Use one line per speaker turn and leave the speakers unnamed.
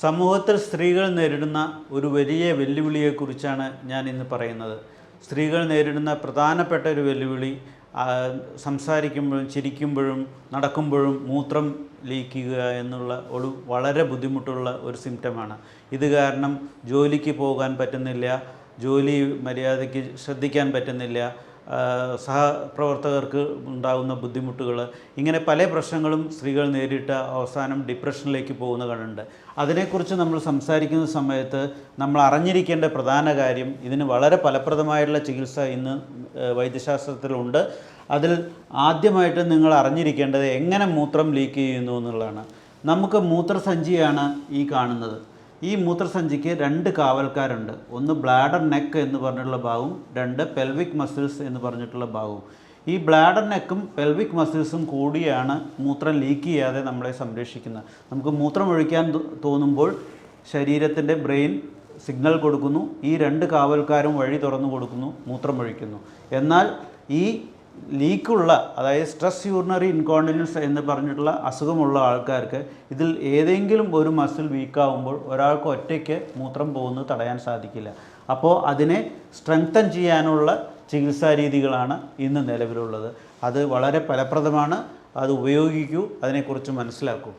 സമൂഹത്തിൽ സ്ത്രീകൾ നേരിടുന്ന ഒരു വലിയ വെല്ലുവിളിയെക്കുറിച്ചാണ് ഞാൻ ഇന്ന് പറയുന്നത്. സ്ത്രീകൾ നേരിടുന്ന പ്രധാനപ്പെട്ട ഒരു വെല്ലുവിളി സംസാരിക്കുമ്പോഴും ചിരിക്കുമ്പോഴും നടക്കുമ്പോഴും മൂത്രം ലീക്കുക എന്നുള്ള ഒരു വളരെ ബുദ്ധിമുട്ടുള്ള ഒരു സിംറ്റമാണ്. ഇത് കാരണം ജോലിക്ക് പോകാൻ പറ്റുന്നില്ല, ജോലി മര്യാദയ്ക്ക് ശ്രദ്ധിക്കാൻ പറ്റുന്നില്ല, സഹപ്രവർത്തകർക്ക് ഉണ്ടാകുന്ന ബുദ്ധിമുട്ടുകൾ, ഇങ്ങനെ പല പ്രശ്നങ്ങളും സ്ത്രീകൾ നേരിട്ട് അവസാനം ഡിപ്രഷനിലേക്ക് പോകുന്ന കണ്ടുണ്ട്. അതിനെക്കുറിച്ച് നമ്മൾ സംസാരിക്കുന്ന സമയത്ത് നമ്മൾ അറിഞ്ഞിരിക്കേണ്ട പ്രധാന കാര്യം, ഇതിന് വളരെ ഫലപ്രദമായിട്ടുള്ള ചികിത്സ ഇന്ന് വൈദ്യശാസ്ത്രത്തിലുണ്ട്. അതിൽ ആദ്യമായിട്ട് നിങ്ങൾ അറിഞ്ഞിരിക്കേണ്ടത് എങ്ങനെ മൂത്രം ലീക്ക് ചെയ്യുന്നു എന്നുള്ളതാണ്. നമുക്ക് മൂത്രസഞ്ചിയാണ് ഈ കാണുന്നത്. ഈ മൂത്രസഞ്ചിക്ക് രണ്ട് കാവൽക്കാരുണ്ട്. ഒന്ന് ബ്ലാഡർ നെക്ക് എന്ന് പറഞ്ഞിട്ടുള്ള ഭാഗവും, രണ്ട് പെൽവിക് മസിൽസ് എന്ന് പറഞ്ഞിട്ടുള്ള ഭാഗവും. ഈ ബ്ലാഡർ നെക്കും പെൽവിക് മസിൽസും കൂടിയാണ് മൂത്രം ലീക്ക് ചെയ്യാതെ നമ്മളെ സംരക്ഷിക്കുന്നത്. നമുക്ക് മൂത്രം ഒഴിക്കാൻ തോന്നുമ്പോൾ ശരീരത്തിൻ്റെ ബ്രെയിൻ സിഗ്നൽ കൊടുക്കുന്നു, ഈ രണ്ട് കാവൽക്കാരും വഴി തുറന്നു കൊടുക്കുന്നു, മൂത്രമൊഴിക്കുന്നു. എന്നാൽ ഈ ലീക്കുള്ള, അതായത് സ്ട്രെസ് യൂറിനറി ഇൻകോണ്ടിനൻസ് എന്ന് പറഞ്ഞിട്ടുള്ള അസുഖമുള്ള ആൾക്കാർക്ക് ഇതിൽ ഏതെങ്കിലും ഒരു മസിൽ വീക്കാവുമ്പോൾ ഒരാൾക്ക് ഒറ്റയ്ക്ക് മൂത്രം പോകുന്നത് തടയാൻ സാധിക്കില്ല. അപ്പോൾ അതിനെ സ്ട്രെങ്തൻ ചെയ്യാനുള്ള ചികിത്സാ രീതികളാണ് ഇന്ന് നിലവിലുള്ളത്. അത് വളരെ ഫലപ്രദമാണ്. അത് ഉപയോഗിക്കൂ, അതിനെക്കുറിച്ച് മനസ്സിലാക്കൂ.